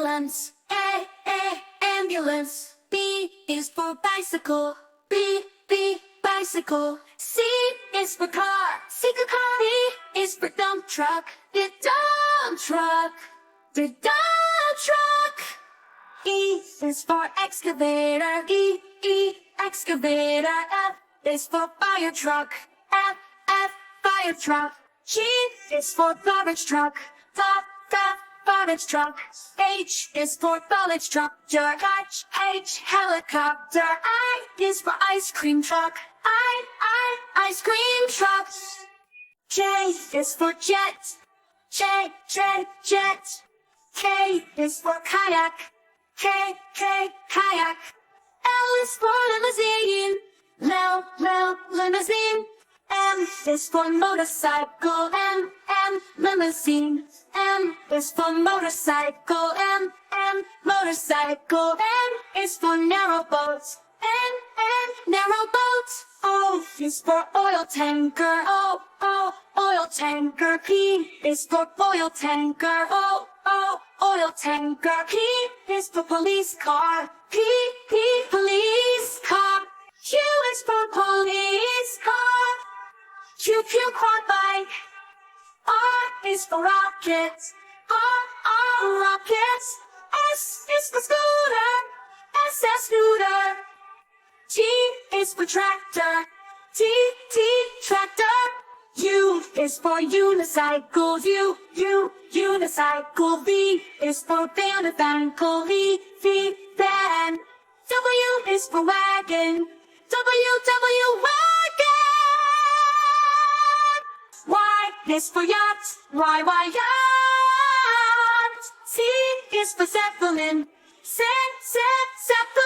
ambulance. Ambulance. B is for bicycle. B, bicycle. C is for car. Car. D is for dump truck. The dump truck. The dump truck. E is for excavator. Excavator. F is for fire truck. F, fire truck. G is for garbage truck. Garbage truck. H is for college truck. H, helicopter. I is for ice cream truck. Ice cream truck. J is for jet. Jet. K is for kayak. Kayak. L is for limousine. Limousine. M is for motorcycle. Limousine. M is for motorcycle. Motorcycle. N is for narrow boats. Narrow boats. O is for oil tanker. Oil tanker. P is for oil tanker. Oil tanker. P is for police car. Police car. Q is for police car. Q quad bike. R is for rockets. Rockets. S is for scooter. Scooter. T is for tractor. T, tractor. U is for unicycle. Unicycle. V is for van. V, van. W is for wagon. Wagon. Y is for yacht. Yacht. Z is for zeppelin. Zeppelin.